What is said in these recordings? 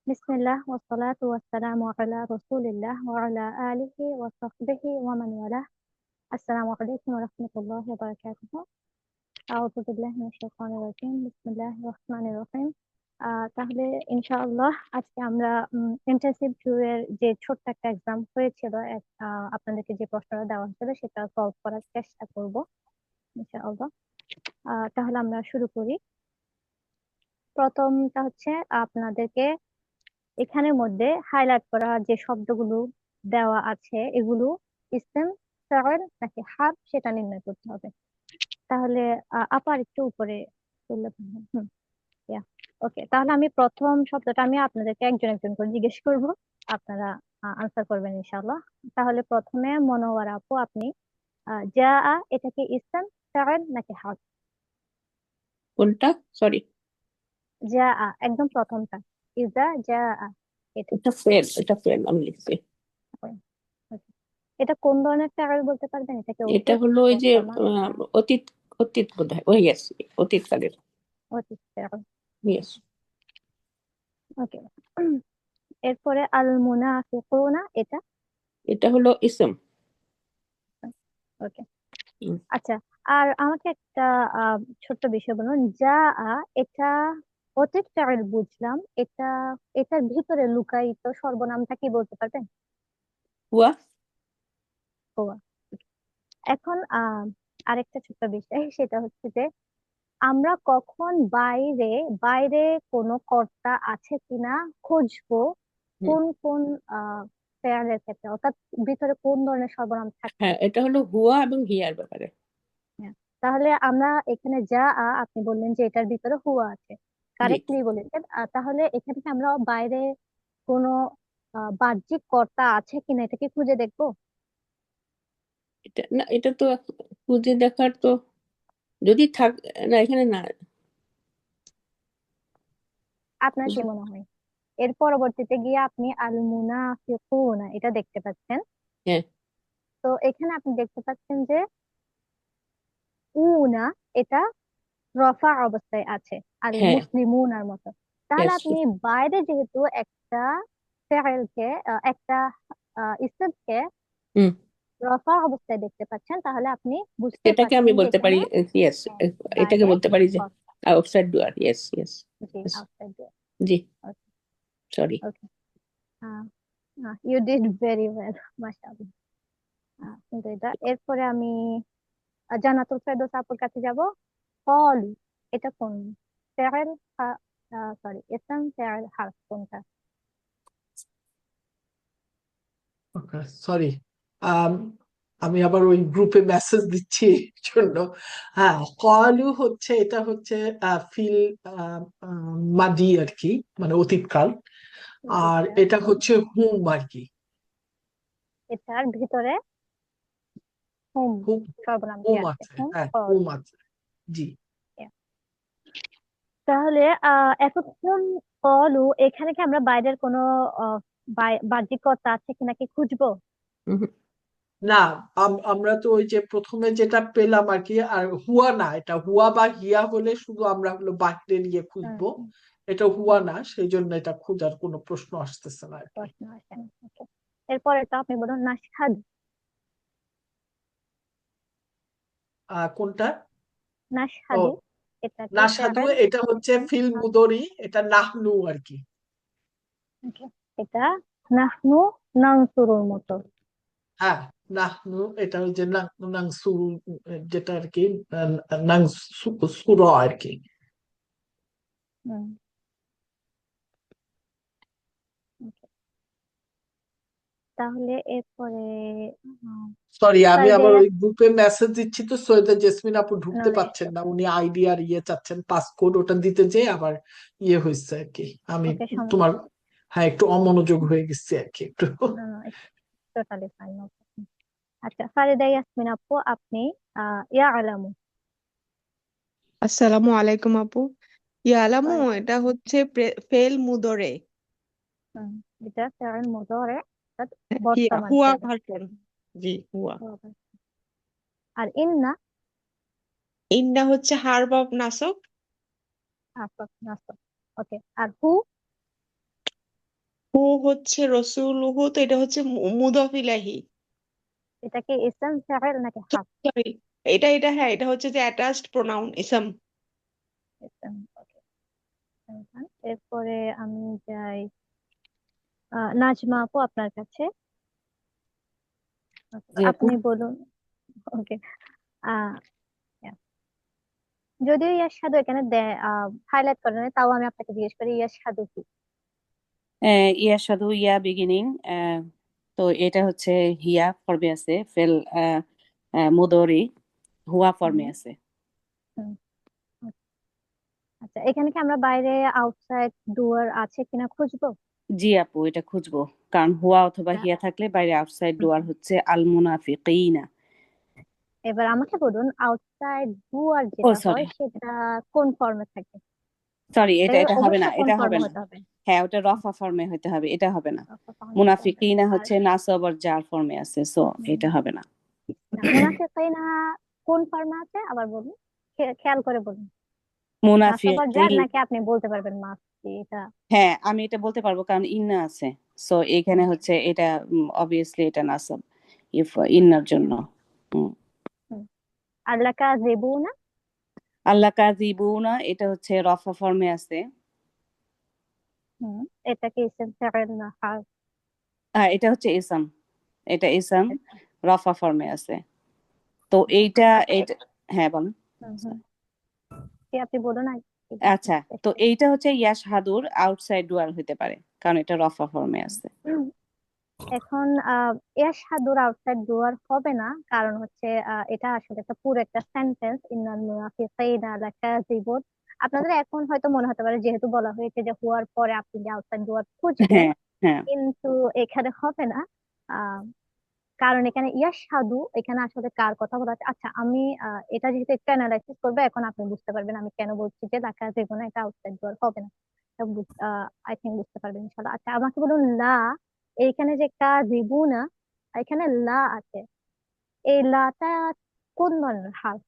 বিসমিল্লাহ ওয়াসসালাতু ওয়াসসালামু আলা রাসূলিল্লাহ ওয়া আলা আলিহি ওয়া সাহবিহি ওয়া মান ওয়ালাহ। আসসালামু আলাইকুম ওয়া রাহমাতুল্লাহি ওয়া বারাকাতুহু। আউযু বিল্লাহি মিনাশ শাইতানির রাজিম। বিসমিল্লাহির রহমানির রহিম। তাহলে ইনশাআল্লাহ আজকে আমরা ইন্টেনসিভ 2 এর যে ছোট্ট একটা এক্সাম হয়েছিল, আপনাদেরকে যে প্রশ্নটা দেওয়া হয়েছিল সেটা সলভ করার চেষ্টা করব ইনশাআল্লাহ। তাহলে আমরা শুরু করি। প্রথমটা হচ্ছে আপনাদেরকে এখানের মধ্যে হাইলাইট করা যে শব্দগুলো দেওয়া আছে এগুলো ইসম, ফাইল নাকি হারফ সেটা নির্ণয় করতে হবে। তাহলে আপার একটু উপরে তুললে ভালো হয়। ইয়া ওকে, তাহলে আমি প্রথম শব্দটা আমি আপনাদেরকে একজন একজন করে জিজ্ঞেস করব, আপনারা আনসার করবেন ইনশাআল্লাহ। তাহলে প্রথমে মনোয়ার আপু, আপনি যা এটা কি ইসম, ফাইল নাকি হারফ? কোনটা? সরি, যা একদম প্রথমটা, ইজা যা এটা। এটা ফেল আমি লিখছি। Okay. এটা কোন ধরনের ফেল বলতে পারবেন? এটা কি এটা অতীত, হলো ওই যে বর্তমান, অতীত। অতীত বোধ হয়, ওই গেছে অতীতকালের। অতীত ফেল? ইয়েস। ওকে। এরপরে আল মুনাফিকুনা এটা? এটা হলো ইসম। ওকে। আচ্ছা, আর আমাকে একটা ছোট্ট বিষয় বলুন। যা এটা অতীত ফেল বুঝলাম, এটার ভিতরে লুকায়িত সর্বনামটা কি বলতে পারবেন? হুয়া। হুয়া। এখন আরেকটা ছোট্ট বিষয়, সেটা হচ্ছে যে আমরা কখন বাইরে বাইরে কোনো কর্তা আছে কিনা খুঁজবো, হুম, কোন কোন ফেয়ারের ক্ষেত্রে, অর্থাৎ ভিতরে কোন ধরনের সর্বনাম থাকছে। হ্যাঁ, এটা হলো হুয়া এবং হিয়ার ব্যাপারে। হ্যাঁ, তাহলে আমরা এখানে আপনি বললেন যে এটার ভিতরে হুয়া আছে, জি। কারেক্টলি বলেছেন। তাহলে এখানে কি আমরা বাইরে কোনো বাহ্যিক কর্তা আছে কিনা এটাকে খুঁজে দেখবো? এটা না, এটা তো খুঁজে দেখার তো যদি থাক, না এখানে না। আপনার কি মনে হয়? এর পরবর্তীতে গিয়ে আপনি আল মুনাফিকুনা এটা দেখতে পাচ্ছেন। হ্যাঁ, তো এখানে আপনি দেখতে পাচ্ছেন যে উনা এটা রফা অবস্থায় আছে, আর হ্যাঁ, মুসলিমুনার মতো। তাহলে ইয়েস। আপনি বাইরে যেহেতু একটা ফেলকে একটা ইসমকে হুম, রফা অবস্থায় দেখতে পাচ্ছেন, তাহলে আপনি বুঝতে এটাকে আমি পারছেন যে বলতে পারি। এখানে ইয়েস, এটাকে বাইরে বলতে পারি যে কর্তা। Outside door. Yes, yes. জি, আউটসাইড ডোর। জি, okay. Sorry. Okay, you did very well, মাশাআল্লাহ। কিন্তু এরপরে আমি জান্নাতুল ফেরদৌস আপুর কাছে যাব। কলু এটা কোন ফেল? সরি, ইসম, ফেল, হারফ কোনটা? ওকে, সরি। আমি আবার ওই গ্রুপে মেসেজ দিচ্ছি এই জন্য। হ্যাঁ, কলু হচ্ছে, এটা হচ্ছে ফিল মাদি আর কি, মানে অতীতকাল। আর অতীতকাল। এটা হচ্ছে হুম আর কি। এটার ভিতরে হুম হুম, সর্বনামটি হুম আছে, আছে, হুম হ্যাঁ হুম কলু। আছে। জি। তাহলে এতক্ষণ কলু, এখানে কি আমরা বাইরের কোনো বাহ্যিকতা আছে কিনা কি খুঁজবো? না, আমরা তো ওই যে প্রথমে যেটা পেলাম আর কি, আর হুয়া না, এটা হুয়া বা হিয়া হলে শুধু আমরা হলো বাহিরে নিয়ে হুম, খুঁজবো। হুম, এটা হুয়া হুম, না, সেই জন্য এটা খোঁজার কোনো প্রশ্ন আসতেছে না আর কি। প্রশ্ন আসে না। Okay. এরপরে তো আপনি বলুন নাশহাদ। কোনটা? ও, নাশহাদু এটা কি নাসাদু, ফেল? এটা হচ্ছে ফিল মুদরি, এটা নাহনু আর কি। এটা নাহনু নানসুরুর মতো। হ্যাঁ, নাহনু এটা ওই যে নাংসু, যেটা আর কি নাংসুর আর কি। হুম, okay. তাহলে এরপরে সরি, আমি ফরদে আবার ওই গ্রুপে মেসেজ দিচ্ছি, তো সৈয়দা জেসমিন আপু ঢুকতে নন পারছেন না, উনি আইডি আর ইয়ে চাচ্ছেন, পাসকোড ওটা দিতে যেয়ে আবার ইয়ে হয়েছে আর কি। আমি ওকে, তোমার, সমস্যা। হ্যাঁ, একটু অমনোযোগ হয়ে গেছি আর কি একটু। Totally fine. আচ্ছা, ফারিদা ইয়াসমিন আপু, আপনি ইয়া আলামু। আসসালামু আলাইকুম আপু। ইয়ালামু ওয়ালাইকুম এটা আসসালাম। হচ্ছে ফেল মুদরে। হুম, এটা ফেল মুদারে, অর্থাৎ হিয়া বর্তমান হুয়া ফেল। ভার্সন। জি, হুয়া। আর ইন্না ইন্না হচ্ছে হার্ব অফ নাসক। নাসব। ওকে, আর হু? হু হচ্ছে রসুলুহু, তো এটা হচ্ছে মুদাফ ইলাইহি। এটা কি ইসম ফাইল নাকি হারফ? সরি, এটা হ্যাঁ, এটা হচ্ছে যে অ্যাটাচড প্রোনাউন ইসম। ইসম, ওকে। এরপরে আমি যাই নাজমা আপু আপনার কাছে। জি আপু। আপনি বলুন। ওকে। আহ yeah. যদিও ইয়াশহাদু এখানে হাইলাইট করে নাই, তাও আমি আপনাকে জিজ্ঞেস করি ইয়াশহাদু কি? ইয়াশহাদু ইয়া বিগিনিং, তো এটা হচ্ছে হিয়া ফর্মে আছে, ফেল মুদরি হুয়া ফর্মে হুম, আছে। হুম, আচ্ছা, এখানে কি আমরা বাইরে আউটসাইড ডুয়ার আছে কিনা খুঁজবো? জি আপু, এটা খুঁজবো, কারণ হুয়া অথবা আচ্ছা, হিয়া থাকলে বাইরে আউটসাইড হুম, ডুয়ার হচ্ছে আল মুনাফিকিনা। এবার আমাকে বলুন আউটসাইড ডুয়ার ও যেটা সরি, হয় সেটা কোন ফর্মে থাকে? সরি, এটা এটা হবে না, অবশ্যই কোন এটা হবে ফর্মে না। হতে হবে? হ্যাঁ, ওটা রফা ফর্মে হতে হবে, এটা হবে না। ফর্মে হতে হবে। মুনাফিকিনা আর হচ্ছে নাসব আর জার ফর্মে আছে, সো এটা হবে না। না, মুনাফিকিনা কোন ফর্মে আছে আবার বলুন, খেয়াল করে বলুন। নাসব আর জার, মুনাফিকিন, নাকি আপনি বলতে পারবেন মাস কি এটা? হ্যাঁ আমি এটা বলতে পারবো কারণ ইন্না আছে, সো এখানে হুম, হচ্ছে এটা অবভিয়াসলি এটা নাসব ইফ ইন্নার জন্য। হুম। হুম। আর লাকা জেবুনা? আল্লাহ কাযিবুনা, এটা হচ্ছে রফা ফর্মে আছে। হুম, এটা কি ইসম ফাইল না হারফ? হ্যাঁ, এটা হচ্ছে ইসম, এটা ইসম আচ্ছা, রফা ফর্মে আছে। তো আচ্ছা, এইটা আচ্ছা, এইটা হ্যাঁ বলেন। হুম, হুম। কি আপনি বলুন আর কি বলছেন আচ্ছা, তো চেষ্টা এইটা হচ্ছে ইয়াশহাদুর আউটসাইড ডুয়ার হতে পারে, কারণ এটা রফা ফর্মে আছে। করুন। এখন ইয়াশহাদুর আউটসাইড ডুয়ার হবে না, কারণ হচ্ছে এটা আসলে একটা পুরো একটা সেন্টেন্স, ইন্নাল মুনাফিকিনা লাকাযিবুন। আপনাদের এখন হয়তো মনে হতে পারে যেহেতু বলা হয়েছে যে হুয়ার পরে আপনি যে আউটসাইড ডুয়ার খুঁজবেন, হ্যাঁ, হ্যাঁ, কিন্তু এখানে হবে না। আহ কারণ এখানে ইয়াশহাদু, এখানে আসলে কার কথা বলা হচ্ছে? আচ্ছা, আমি এটা যেহেতু একটু অ্যানালাইসিস করবো, এখন আপনি বুঝতে পারবেন আমি কেন বলছি যে লাকাযিবুন এটা আউটসাইড ডুয়ার হবে না। আই থিঙ্ক বুঝতে পারবেন ইনশাল্লাহ। আচ্ছা, আমাকে বলুন লা, এইখানে যে কাযিবুনা, এখানে লা আছে, এই লাটা কোন ধরনের হার্ফ?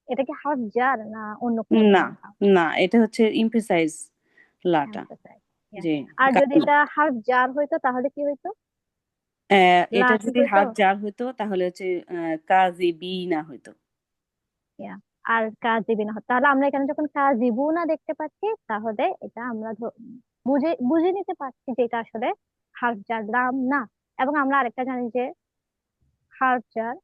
এটা কি হার্ফ জার না অন্য কোনো না, ধরনের হার্ফ? না, এটা হচ্ছে ইমপ্রিসাইজ লাটা। এমফাসাইজ। জি, আর যদি কারণ এটা হার্ফ জার হইতো তাহলে কি হইতো? লা এটা কি যদি হইতো? হাফ জার হইতো তাহলে হচ্ছে কাযিবিনা হইতো। ইয়া, আর কাজিবিনা হতো। তাহলে আমরা এখানে যখন কাজিবুনা দেখতে পাচ্ছি, তাহলে এটা আমরা বুঝে বুঝে নিতে পারছি যে এটা আসলে হার্ফ জার, লাম না। এবং আমরা আরেকটা জানি যে হার্ফ জার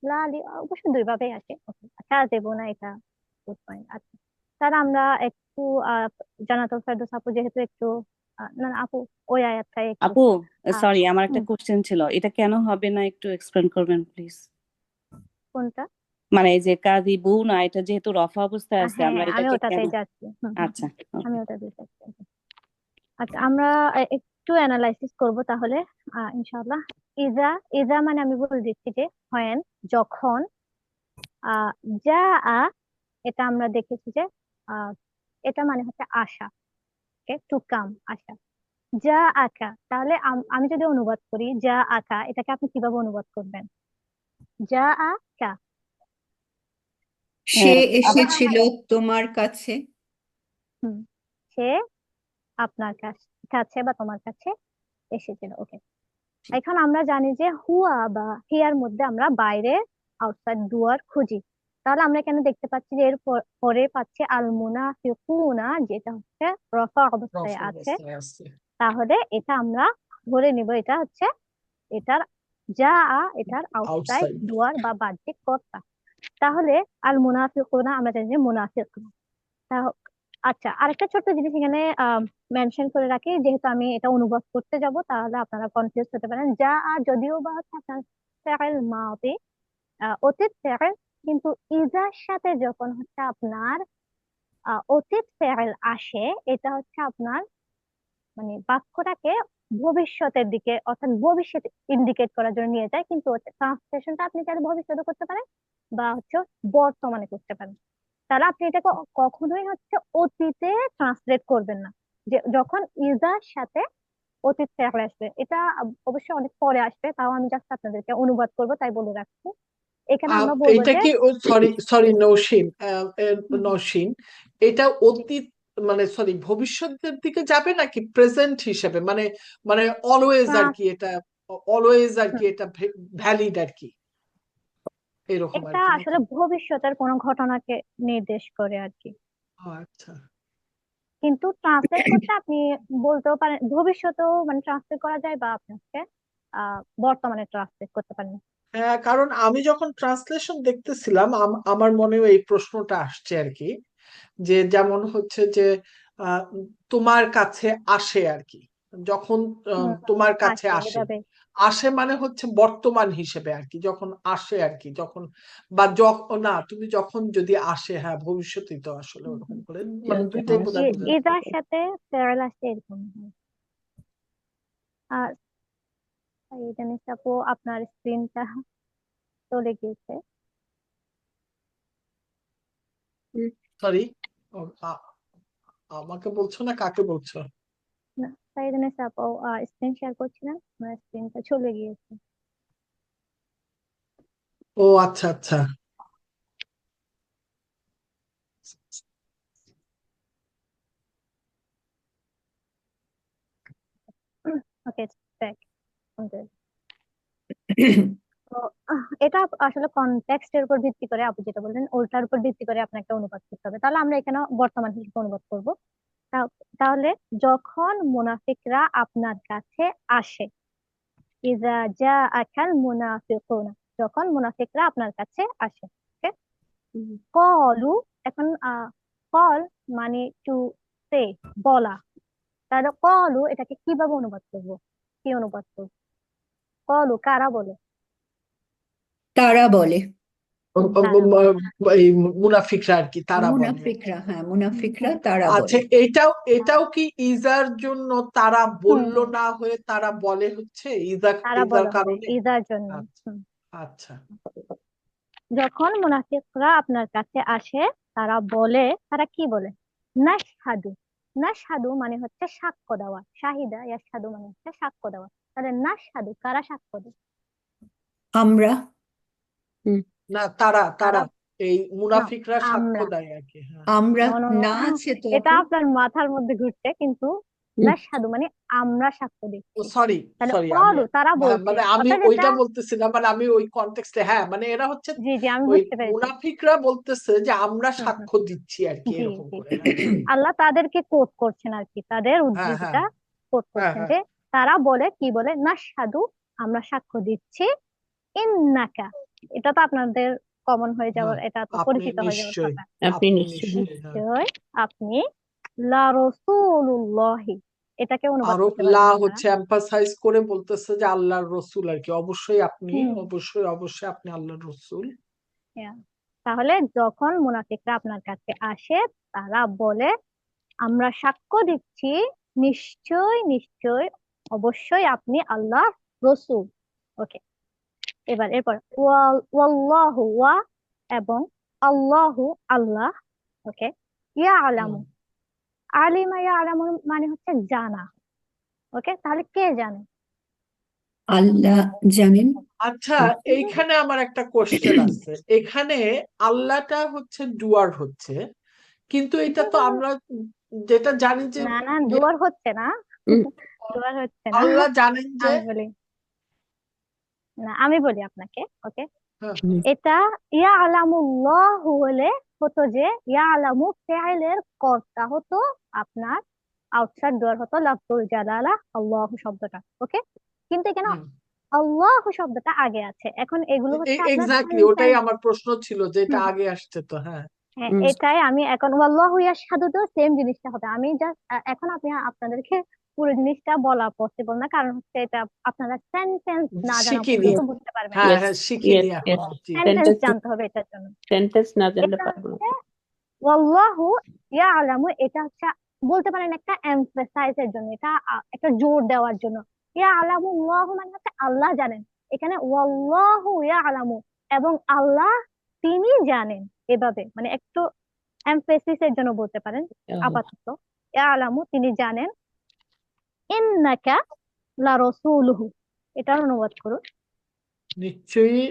লালি অবশ্য দুই ভাবেই আসে। Okay, কাজিবুনা এটা গুড পয়েন্ট। আচ্ছা, তাহলে আমরা একটু আহ জান্নাতুল ফেরদৌস আপু যেহেতু একটু না না, আপু ওই আয়াতটাই একটু আপু, আহ সরি, আমার একটা হুম, কোশ্চেন ছিল, এটা কেন হবে না একটু এক্সপ্লেন করবেন প্লিজ? কোনটা? মানে এই যে কাযিবুনা, এটা যেহেতু রফা অবস্থায় আছে, হ্যাঁ, আমরা হ্যাঁ, আমি এটাকে কেন? ওটাতেই যাচ্ছি। হুম, হুম, আচ্ছা, হুম। আমি ওকে। ওটাতেই যাচ্ছি। আচ্ছা, আমরা একটু অ্যানালাইসিস করব তাহলে ইনশাআল্লাহ। ইজা, ইজা মানে আমি বলে দিচ্ছি যে when, যখন। আহ যা আ, এটা আমরা দেখেছি যে আহ এটা মানে হচ্ছে আশা, টু কাম, আশা। যা আকা, তাহলে আমি যদি অনুবাদ করি যা আকা, এটাকে আপনি কিভাবে অনুবাদ করবেন? যা আকা। সে আপু, এসেছিল তোমার কাছে। হুম, সে আপনার কাছে বা তোমার কাছে এসেছিল। ওকে। এখন আমরা জানি যে হুয়া বা হিয়ার মধ্যে আমরা বাইরে আউটসাইড ডুয়ার খুঁজি। তাহলে আমরা এখানে দেখতে পাচ্ছি যে এর পরে পাচ্ছি আল মুনাফিকুনা, যেটা হচ্ছে রফা অবস্থায় রফ আছে। অবস্থায় আছে, তাহলে এটা আমরা ধরে নিব এটা হচ্ছে এটার যা এটার আউটসাইড আউটসাইড। ডুয়ার বা বাহ্যিক কর্তা। তাহলে আল মুনাফিকুনা আমরা জানি যে মুনাফিক। আচ্ছা, আরেকটা ছোট্ট জিনিস এখানে মেনশন করে রাখি, যেহেতু আমি এটা অনুবাদ করতে যাব, তাহলে আপনারা কনফিউজ হতে পারেন। যা আর যদিও বা হচ্ছে আপনার ফেল মাদি, অতীত ফেল, কিন্তু ইজার সাথে যখন হচ্ছে আপনার অতীত ফেল আসে, এটা হচ্ছে আপনার মানে বাক্যটাকে ভবিষ্যতের দিকে অর্থাৎ ভবিষ্যৎ ইন্ডিকেট করার জন্য নিয়ে যায়। কিন্তু ট্রান্সলেশনটা আপনি চাইলে ভবিষ্যতে করতে পারেন বা হচ্ছে বর্তমানে করতে পারেন। তাহলে আপনি এটাকে কখনোই হচ্ছে অতীতে ট্রান্সলেট করবেন না, যে যখন ইজার সাথে অতীত ফেরত আসবে। এটা অবশ্যই অনেক পরে আসবে, তাও আমি জাস্ট আপনাদেরকে অনুবাদ করব তাই বলে রাখছি। এখানে আমরা বলবো এটা যে কি, সরি সরি, নৌশিন, হুম, নৌশিন, এটা অতীত মানে সরি ভবিষ্যতের দিকে যাবে নাকি প্রেজেন্ট হিসেবে, মানে মানে অলওয়েজ আর ট্রান্স কি এটা, অলওয়েজ আর কি এটা ভ্যালিড আর কি, এরকম আর এটা কি নাকি? আসলে ভবিষ্যতের কোনো ঘটনাকে নির্দেশ করে আর কি। আচ্ছা। কিন্তু ট্রান্সলেট করতে আপনি বলতেও পারেন ভবিষ্যতেও মানে ট্রান্সলেট করা যায়, বা আপনাকে বর্তমানে ট্রান্সলেট করতে পারেন। হ্যাঁ, কারণ আমি যখন ট্রান্সলেশন দেখতেছিলাম আমার মনেও এই প্রশ্নটা আসছে আর কি, যে যেমন হচ্ছে যে আহ, তোমার কাছে আসে আর কি, যখন তোমার কাছে আসে আসে, এভাবে। আসে মানে হচ্ছে বর্তমান হিসেবে আর কি, যখন আসে আর কি, যখন বা না তুমি যখন যদি আসে, হ্যাঁ ভবিষ্যতেই তো আসলে ওরকম করে, মানে যখন দুইটাই বোধহয় আসে। বোঝা যায়। ইজার সাথে ফেরাল আসে এরকম হয়। আর এই জিনিস আপু আপনার স্ক্রিনটা চলে গিয়েছে। হুম, সরি, আমাকে বলছো না কাকে বলছো? না, তাই জিনিস আপু স্ক্রিন শেয়ার করছিলেন, আমার স্ক্রিনটা চলে গিয়েছে। ও আচ্ছা আচ্ছা। ওকে, ব্যাক। তো এটা আসলে কনটেক্সটের উপর ভিত্তি করে আপু যেটা বললেন ওটার উপর ভিত্তি করে আপনাকে অনুবাদ করতে হবে। তাহলে আমরা এখানে বর্তমান হিসেবে অনুবাদ করব। তাহলে যখন মুনাফিকরা আপনার কাছে আসে, ইজা জাআকাল মুনাফিকুনা, যখন মুনাফিকরা আপনার কাছে আসে। ওকে, হুম। কলু, এখন কল মানে টু সে, বলা। তাহলে কলু এটাকে কিভাবে অনুবাদ করব, কি অনুবাদ করব? কলু কারা বলে? তারা বলে, তারা বলে। এই মুনাফিকরা আর কি, তারা বলে আর কি। মুনাফিকরা, হ্যাঁ মুনাফিকরা তারা আচ্ছা, বলে। এটাও কি ইজার জন্য তারা হুম বলল হুম, না হয়ে তারা বলে হচ্ছে ইজার তারা ইজার বলা হবে কারণে? ইজার জন্য। আচ্ছা হুম। আচ্ছা। যখন মুনাফিকরা আপনার কাছে আসে, তারা বলে, তারা কি বলে? নাশহাদু। নাশহাদু মানে হচ্ছে সাক্ষ্য দেওয়া, শাহিদা ইয়াশহাদু মানে হচ্ছে সাক্ষ্য দেওয়া। তাহলে নাশহাদু কারা সাক্ষ্য দেয়? আমরা, হুম, না, তারা তারা, তারা এই না, মুনাফিকরা সাক্ষ্য আমরা। দেয় আর কি, হ্যাঁ। আমরা নো নো নো, না আছে তো এটা আপু। আপনার মাথার মধ্যে ঘুরছে, কিন্তু হুম। নাশহাদু মানে আমরা সাক্ষ্য ও দিচ্ছি। সরি, তাহলে সরি, আমি কলু তারা হ্যাঁ, বলছে, মানে আমি অর্থাৎ এটা, ওইটা বলতেছি না, মানে আমি ওই কনটেক্সটে, হ্যাঁ মানে এরা হচ্ছে জি জি আমি ওই বুঝতে পেরেছি। মুনাফিকরা বলতেছে যে আমরা হুম হুম, সাক্ষ্য দিচ্ছি আর কি, জি এরকম জি, করে, হ্যাঁ। আল্লাহ তাদেরকে কোট করছেন আর কি, তাদের হ্যাঁ হ্যাঁ উদ্ধৃতিটা কোট হ্যাঁ করছেন হ্যাঁ। যে তারা বলে, কি বলে? নাশহাদু, আমরা সাক্ষ্য দিচ্ছি, ইন্নাকা, এটা তো আপনাদের কমন হয়ে হ্যাঁ, যাওয়ার, এটা তো আপনি পরিচিত হয়ে যাওয়ার নিশ্চয়ই, কথা। আপনি আপনি নিশ্চয়ই। নিশ্চয়ই, হ্যাঁ। নিশ্চয় আপনি লা রাসূলুল্লাহি, এটাকে অনুবাদ আরো করতে পারবেন লা আমরা। হচ্ছে এম্পাসাইজ করে বলতেছে যে আল্লাহর রসুল আর কি, অবশ্যই আপনি, হুম, অবশ্যই অবশ্যই আপনি আল্লাহর রসুল। yeah. তাহলে যখন মুনাফিকরা আপনার কাছে আসে, তারা বলে, আমরা সাক্ষ্য দিচ্ছি, নিশ্চয় নিশ্চয়, অবশ্যই আপনি আল্লাহ রসূল। ওকে, এরপর ওয়াল্লাহু, ওয়া এবং আল্লাহু আল্লাহ। ওকে, ইয়ালামু, হুম। আলিমা ইয়ালামু মানে হচ্ছে জানা। ওকে, তাহলে কে জানে? আল্লাহ জানেন। আচ্ছা, এইখানে আমার একটা কোশ্চেন আছে, এখানে আল্লাহটা হচ্ছে ডুয়ার হচ্ছে, কিন্তু এটা তো আমরা যেটা জানি যে না না, যে দুয়ার হচ্ছে না, হুম, দুয়ার হচ্ছে না। আল্লাহ জানেন যে, আমি বলি, না আমি বলি আপনাকে। ওকে, হ্যাঁ, হুম। এটা ইয়ালামুল্লাহু হলে হতো যে ইয়ালামু ফেইলের কর্তা হতো আপনার, আউটসাইড ডোর হতো লাফজুল জালালা আল্লাহু শব্দটা। ওকে, কিন্তু এখানে হুম, আল্লাহু শব্দটা আগে আছে। এখন এগুলো হচ্ছে আপনার এক্স্যাক্টলি ওটাই সেন্টেন্স। আমার প্রশ্ন ছিল, যে এটা আগে আসছে তো, হ্যাঁ। হ্যাঁ, হুম। এটাই আমি এখন ওয়াল্লাহু ইয়াশহাদু তো সেম জিনিসটা হবে। আমি জাস্ট এখন আপনাদেরকে পুরো জিনিসটা বলা পসিবল না, কারণ হচ্ছে এটা আপনারা সেন্টেন্স না জানা শিখিনি, পর্যন্ত Yes, বুঝতে পারবেন না। হ্যাঁ yes, হ্যাঁ, শিখিনি yes, yes. এখনো, জি। সেন্টেন্স সেন্টেন্স, জানতে হবে এটার জন্য। সেন্টেন্স না জানলে এটা পারবো না। হচ্ছে ওয়াল্লাহু ইয়ালামু, এটা হচ্ছে বলতে পারেন একটা এমফাসাইজের জন্য, এটা একটা জোর দেওয়ার জন্য। ইয়ালামু আল্লাহু মানে হচ্ছে আল্লাহ জানেন। এখানে ওয়াল্লাহু ইয়ালামু, এবং আল্লাহ তিনি জানেন, এভাবে মানে একটু এমফেসিসের জন্য বলতে পারেন আপাতত। ইয়ালামু তিনি জানেন, ইন্নাকা লা রাসূলুহু, এটার অনুবাদ করুন। নিশ্চয়ই,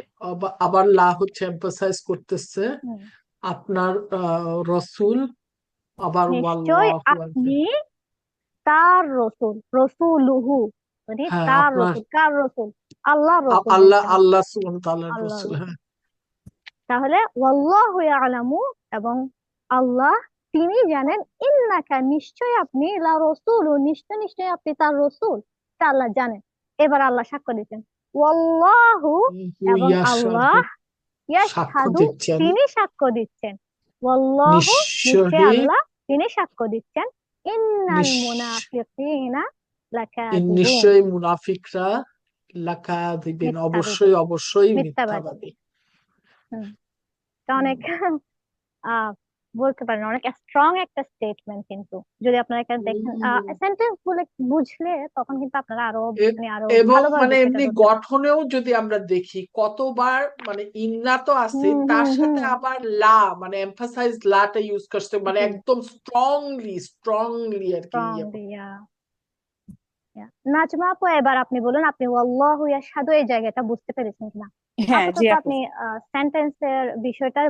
আবার লা হচ্ছে এম্পাসাইজ করতেছে, হুম, আপনার রসুল, আবার নিশ্চয় ওয়াল্লাহু আকবার। আপনি তার রসুল, রসুলুহু মানে হ্যাঁ তার আপনার রসুল। কার রসুল? আল্লাহর রসুল আল্লাহ বলছেন, আল্লাহ সুবহানাহু ওয়া তাআলার আল্লাহর রাসূল। রসুল। হ্যাঁ তাহলে ওয়াল্লাহু ইয়ালামু, এবং আল্লাহ তিনি জানেন, ইন্নাকা নিশ্চয় আপনি, লা রসুল নিশ্চয় নিশ্চয় আপনি তার রসুল, তা আল্লাহ জানেন। এবার আল্লাহ সাক্ষ্য দিচ্ছেন, ওয়াল্লাহু এবং আল্লাহ, সাক্ষ্য ইয়াশহাদু দিচ্ছেন তিনি সাক্ষ্য দিচ্ছেন, ওয়াল্লাহু নিশ্চয় নিশ্চয়ই আল্লাহ তিনি সাক্ষ্য দিচ্ছেন, ইন্নাল নিশ্চয় মুনাফিকিনা লাকাযিবুন নিশ্চয়ই মুনাফিকরা লাকাযিবিন মিথ্যাবাদী, অবশ্যই অবশ্যই মিথ্যাবাদী। মিথ্যাবাদী। হুম, এটা অনেক আহ বলতে পারেন অনেক স্ট্রং একটা স্টেটমেন্ট, কিন্তু যদি আপনারা এখানে দেখেন সেন্টেন্স গুলো বুঝলে তখন কিন্তু আপনারা আরো এ- মানে আরো এবং ভালোভাবে মানে বিষয়টা এমনি ধরতে পারবেন। গঠনেও যদি আমরা দেখি কতবার মানে ইন্না তো আছে হুম তার হুম সাথে হুম আবার লা মানে এমফাসাইজ লাটা ইউজ করছে মানে জি, একদম স্ট্রংলি আর কি স্ট্রং ইয়ে করছে। দিয়া। নাজমা আপু, এবার আপনি বলুন, আপনি ওয়াল্লাহু ইয়াশহাদু এই জায়গাটা বুঝতে পেরেছেন কিনা? হ্যাঁ জি আপাতত আপু। আপনি সেন্টেন্সের বিষয়টা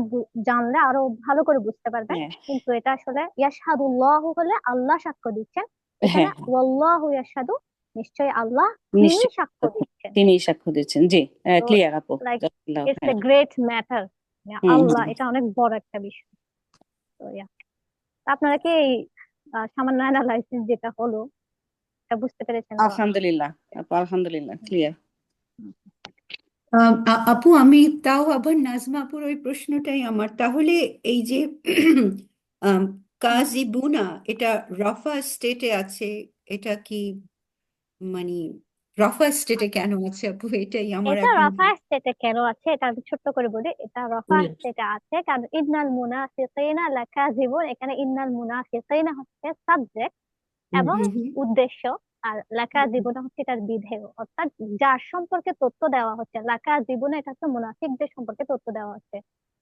জানলে আরো ভালো করে বুঝতে পারবেন, হ্যাঁ কিন্তু এটা আসলে ইয়াশহাদুল্লাহু হলে আল্লাহ সাক্ষ্য দিচ্ছেন, এখানে হ্যাঁ হ্যাঁ ওয়াল্লাহু ইয়াশহাদু নিশ্চয় আল্লাহ তিনি নিশ্চয় সাক্ষ্য দিচ্ছেন। তিনি সাক্ষ্য দিচ্ছেন। জি তো ক্লিয়ার আপু। লাইক জাযাকাল্লাহু ইটস এ খাইরান। গ্রেট ম্যাটার, হুম আল্লাহ হুম। এটা অনেক বড় একটা বিষয়। তো আপনারা কি এই সামান্য অ্যানালাইসিস যেটা হলো এটা বুঝতে পেরেছেন? বা আলহামদুলিল্লাহ আপু, আলহামদুলিল্লাহ ক্লিয়ার। আপু আমি তাও আবার নাজমা আপুর ওই প্রশ্নটাই আমার, তাহলে এই যে আম, কাজিবুনা এটা রফা স্টেটে আছে, এটা কি মানে রফা স্টেটে কেন আছে আপু, এটাই আমার এটা এখন রফা স্টেটে কেন আছে এটা আমি ছোট্ট করে বলি। এটা রফা স্টেটে আছে কারণ ইন্নাল মুনাফিকিনা লাকাযিবুন, এখানে ইন্নাল মুনাফিকিনা হচ্ছে সাবজেক্ট এবং হুম হুম উদ্দেশ্য, আর লাকাযিবুন হচ্ছে এটার বিধেয়, অর্থাৎ যার সম্পর্কে তথ্য দেওয়া হচ্ছে। লাকাযিবুন এটা হচ্ছে মুনাফিকদের সম্পর্কে তথ্য দেওয়া হচ্ছে।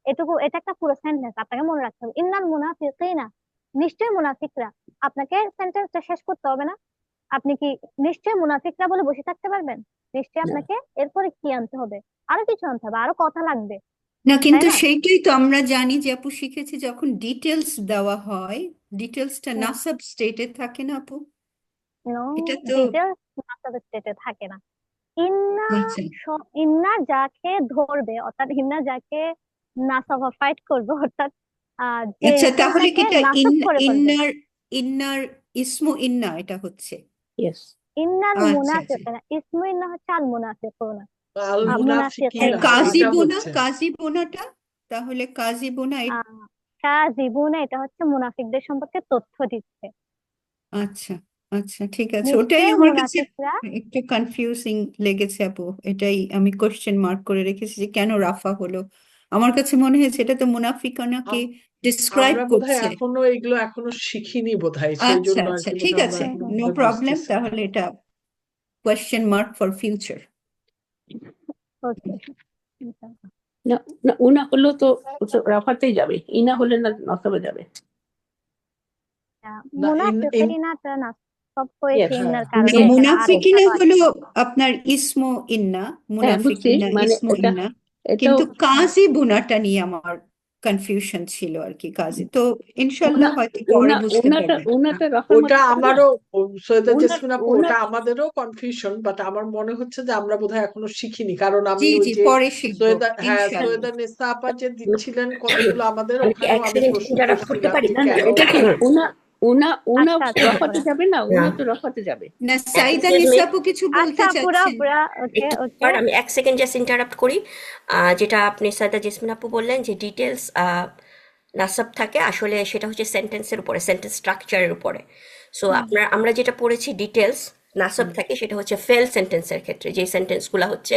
এটুকু, এটা একটা পুরো সেন্টেন্স আপনাকে মনে রাখতে হবে। ইন্নাল মুনাফিকিনা নিশ্চয়ই মুনাফিকরা, আপনাকে সেন্টেন্সটা শেষ করতে হবে না। আপনি কি নিশ্চয়ই মুনাফিকরা বলে বসে থাকতে পারবেন? নিশ্চয়ই আপনাকে এরপরে কি আনতে হবে, আরো কিছু আনতে হবে, আরো কথা লাগবে, না, তাই কিন্তু না? সেইটাই তো আমরা জানি যে আপু, শিখেছি যখন ডিটেলস দেওয়া হয় ডিটেলসটা হুম, নাসাব স্টেটে থাকে না আপু, নো, এটা তো ডিটেলস মাস্টার স্টেটে থাকে না। ইন্না আচ্ছা ইন্না যাকে ধরবে, অর্থাৎ ইন্না যাকে নাসাবা ফাইট করবে, অর্থাৎ যে আচ্ছা, তাহলে কি ইসেমটাকে এটা নাসব করে ফেলবে। ইন্নার ইন্নার ইসমু ইন্না এটা হচ্ছে? ইয়েস। ইন্নাল আচ্ছা আচ্ছা, মুনাফিকিনা, ইসমু ইন্না হচ্ছে আল মুনাফিকুনা, আল আর মুনাফিকিনা, মুনাফিকিনা এটা কাজিবোনা হচ্ছে কাজিবোনাটা, তাহলে কাজিবোনা কাযিবুনা এটা হচ্ছে মুনাফিকদের সম্পর্কে তথ্য দিচ্ছে। আচ্ছা আচ্ছা, ঠিক আছে, ওটাই নিশ্চয়ই আমার কাছে মুনাফিকরা, একটু কনফিউজিং লেগেছে আপু, এটাই আমি কোশ্চেন মার্ক করে রেখেছি যে কেন রাফা হলো। আমার কাছে মনে হয়েছে এটা তো মুনাফিকানাকে আম- ডিসক্রাইব আমরা বোধহয় করছে। এখনো এগুলো এখনো শিখিনি বোধহয় সেই আচ্ছা জন্য আর আচ্ছা, কি ঠিক বোধহয় আমরা আছে, এখনো নো বোধহয় প্রবলেম, বুঝতেছি না। তাহলে এটা কোয়েশ্চেন মার্ক ফর ফিউচার। ওকে, না না, উনা হলো তো রাফাতেই যাবে, ইনা হলে না নসবে যাবে। না মুনাফিকিনাটা নাসব ইয়েস। হয়েছে হ্যাঁ ইন্নার কারণে, হ্যাঁ এখানে আরেকটা মুনাফিকিনা তো আছে। হলো আপনার ইসমো ইন্না, হ্যাঁ বুঝছি, মুনাফিকিনা মানে ইসমো এটা ইন্না, এটাও কিন্তু কাজী বুনাটা নিয়ে আমার কনফিউশন ছিল আর কি, কাজী তো উনা ইনশাল্লাহ হয়তো পরে বুঝতে উনাটা পারবে। উনাটা রাফার ওটা মধ্যে পড়ে না। আমারও সৈয়দা উনার জেসমিন আপু ওটা উনার আমাদেরও কনফিউশন বাট আমার মনে হচ্ছে যে আমরা বোধহয় এখনো শিখিনি কারণ আমি জি ওই জি, যে পরে শিখবো সৈয়দা হ্যাঁ ইনশাল্লাহ। সৈয়দা নেসা আপা যে দিচ্ছিলেন কতগুলো আমাদের আমি কি ওখানেও এক আমি সেকেন্ড প্রশ্ন ইন্টারাপ্ট করতে করছিলাম পারি? যে না না, কেন এটা কি উনা উনা উনা আচ্ছা আচ্ছা রফাতে আপুরা, যাবে না, না, উনা তো রফাতে যাবে। না, সাইদা এক্সকিউজ মি, নিসাপু কিছু বলতে আচ্ছা আপুরা চাচ্ছেন? আপুরা, ওকে একটু ওকে। আমি এক সেকেন্ড জাস্ট ইন্টারাপ্ট করি। যেটা আপনি সাইদা জেসমিন আপু বললেন যে ডিটেলস নাসাব থাকে, আসলে সেটা হচ্ছে সেন্টেন্সের উপরে, সেন্টেন্স স্ট্রাকচারের উপরে। সো আমরা যেটা পড়েছি ডিটেলস নাসাব থাকে, সেটা হচ্ছে ফেল সেন্টেন্সের ক্ষেত্রে, যে সেন্টেন্সগুলো হচ্ছে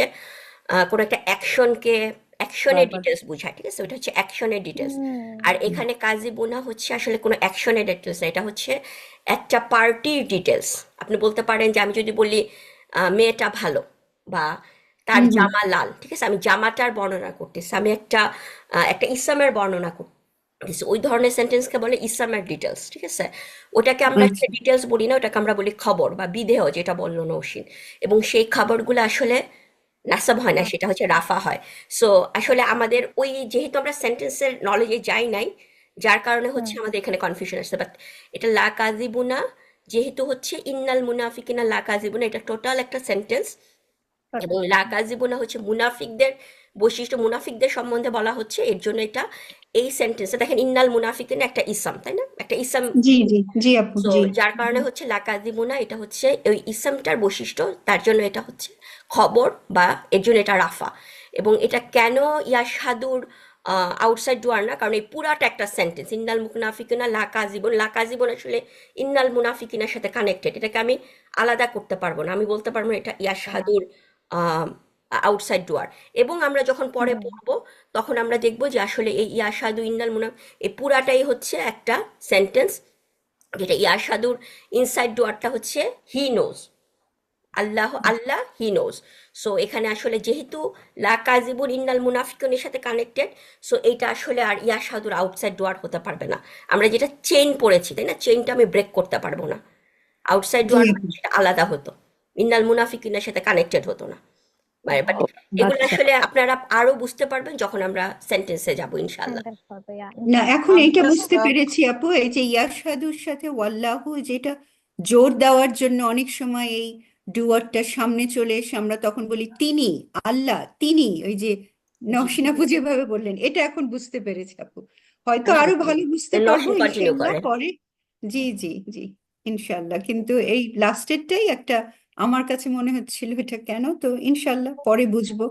কোনো একটা অ্যাকশনের বারবার ডিটেলস বোঝায়, ঠিক আছে, ওটা হচ্ছে অ্যাকশনের ডিটেলস। হুম আর এখানে কাজী বোনা হচ্ছে আসলে কোনো অ্যাকশনের ডিটেলস না, এটা হচ্ছে একটা পার্টির ডিটেলস। আপনি বলতে পারেন যে আমি যদি বলি মেয়েটা ভালো, বা তার হুম হুম জামা লাল, ঠিক আছে, আমি জামাটার বর্ণনা করতেছি, আমি একটা ইসলামের বর্ণনা করতেছি, ওই ধরনের সেন্টেন্সকে বলে ইসলামের ডিটেলস, ঠিক আছে। ওটাকে আমরা আচ্ছা ডিটেলস বলি না, ওটাকে আমরা বলি খবর বা বিধেয়, যেটা বললো নৌশিন। এবং সেই খবরগুলো আসলে নাসাব হয় না, সেটা হচ্ছে রাফা হয়। সো আসলে আমাদের ওই, যেহেতু আমরা সেন্টেন্সের নলেজে যাই নাই, যার কারণে হুম হচ্ছে আমাদের এখানে কনফিউশন আসছে। বাট এটা লা কাযিবুনা যেহেতু হচ্ছে ইন্নাল মুনাফিকিনা লা কাযিবুনা, এটা টোটাল একটা সেন্টেন্স। এবং টোটাল লা কাযিবুনা হচ্ছে মুনাফিকদের বৈশিষ্ট্য, মুনাফিকদের সম্বন্ধে বলা হচ্ছে, এর জন্য এটা এই সেন্টেন্সে দেখেন ইন্নাল মুনাফিকিনা একটা ইসম, তাই না, একটা ইসম। জি জি জি আপু সো জি যার কারণে হচ্ছে লা কাযিবুনা এটা হচ্ছে ওই ইসমটার বৈশিষ্ট্য, তার জন্য এটা হচ্ছে খবর, বা এর জন্য এটা রাফা। এবং এটা কেন ইয়াশহাদুর আউটসাইড ডুয়ার না, কারণ এই পুরাটা একটা সেন্টেন্স, ইন্নাল মুনাফিকিনা লা কাযিবুন, লা কাযিবুন আসলে ইন্নাল মুনাফিকিনার সাথে কানেক্টেড, এটাকে আমি আলাদা করতে পারবো না, আমি বলতে পারবো না এটা ইয়াশহাদুর আউটসাইড ডুয়ার। এবং আমরা যখন পরে হুম পড়বো তখন আমরা দেখবো যে আসলে এই ইয়াশহাদু ইন্নাল মুনাফ এই পুরাটাই হচ্ছে একটা সেন্টেন্স, যেটা ইয়াশহাদুর ইনসাইড ডুয়ারটা হচ্ছে he knows, Allah Allah he knows. So এখানে আসলে যেহেতু লা কাযিবুন ইন্নাল মুনাফিকুনের সাথে কানেক্টেড, সো এইটা আসলে আর ইয়াশহাদুর আউটসাইড ডুয়ার হতে পারবে না। আমরা যেটা চেইন পড়েছি, তাই না, চেইনটা আমি ব্রেক করতে পারবো না। আউটসাইড জি ডুয়ার আপু সেটা আলাদা হতো, ইন্নাল মুনাফিকিনের সাথে কানেক্টেড হতো না। মানে বাট এগুলো আচ্ছা আসলে আপনারা আরো বুঝতে পারবেন যখন আমরা সেন্টেন্সে যাব ইনশাআল্লাহ। সেন্টেন্স হবে না ইনশাআল্লাহ। এখন আমি এইটা জাস্ট বুঝতে পেরেছি আপু, এই যে ইয়াশহাদুর সাথে ওয়াল্লাহু, যেটা জোর দেওয়ার জন্য অনেক সময় এই ডুয়ারটা সামনে চলে এসে আমরা তখন বলি তিনি, আল্লাহ তিনি, ওই যে নওশিন আপু যেভাবে বললেন, এটা এখন বুঝতে পেরেছি আপু। হয়তো আরো ভালো বুঝতে পারবো নওশিন কন্টিনিউ ইনশাআল্লাহ করেন। পরে। জি জি জি ইনশাআল্লাহ, কিন্তু এই লাস্টেরটাই একটা আমার কাছে মনে হচ্ছিল এটা কেন, তো ইনশাআল্লাহ পরে বুঝবো,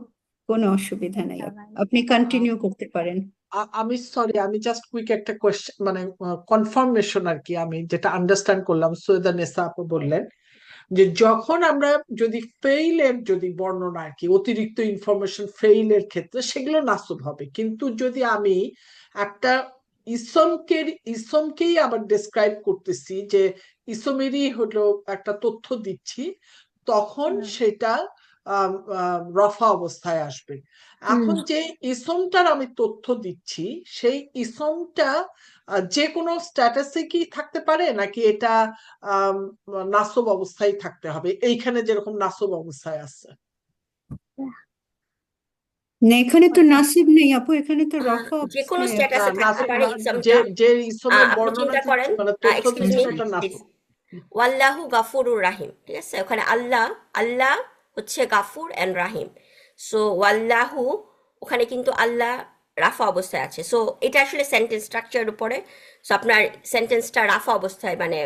কোনো অসুবিধা নাই আপু, ইনশাআল্লাহ আপনি ইনশাআল্লাহ। কন্টিনিউ করতে পারেন। আমি সরি, আমি জাস্ট কুইক একটা কোয়েশ্চেন, মানে কনফার্মেশন আর কি, আমি যেটা আন্ডারস্ট্যান্ড করলাম সৈয়দা নেসা আপু বললেন যে যখন আমরা যদি ফেইলের যদি বর্ণনা আর কি, অতিরিক্ত ইনফরমেশন ফেইলের ক্ষেত্রে সেগুলো নাসব হবে, কিন্তু যদি আমি একটা ইসমকে ইসমকেই আবার ডেসক্রাইব করতেছি, যে ইসমেরই হলো একটা তথ্য দিচ্ছি, তখন হুম সেটা রফা অবস্থায় আসবে। এখন যে ইসমটার আমি তথ্য দিচ্ছি, সেই ইসমটা যে কোনো স্ট্যাটাসে কি থাকতে পারে, নাকি এটা আহ নাসব অবস্থায় থাকতে হবে, এইখানে যেরকম নাসব অবস্থায় আছে? না এখানে তো ওকে নাসিব নেই আপু, এখানে তো রফা যে কোনো অবস্থায় আছে। না, স্ট্যাটাসে থাকতে নাসব পারে না, ইসমটা। যে ইসমের আপনি বর্ণনা চিন্তা করেন, মানে তথ্য এক্সকিউজ দিচ্ছে মি ওটা প্লিজ, নাসব। ওয়াল্লাহু গাফুরুর রাহিম, ঠিক আছে, ওখানে আল্লাহ, আল্লাহ হচ্ছে গাফুর অ্যান্ড রাহিম। সো ওয়াল্লাহু, ওখানে কিন্তু আল্লাহ রাফা অবস্থায় আছে। সো এটা আসলে সেন্টেন্স স্ট্রাকচারের উপরে। সো আপনার সেন্টেন্সটা রাফা অবস্থায়, মানে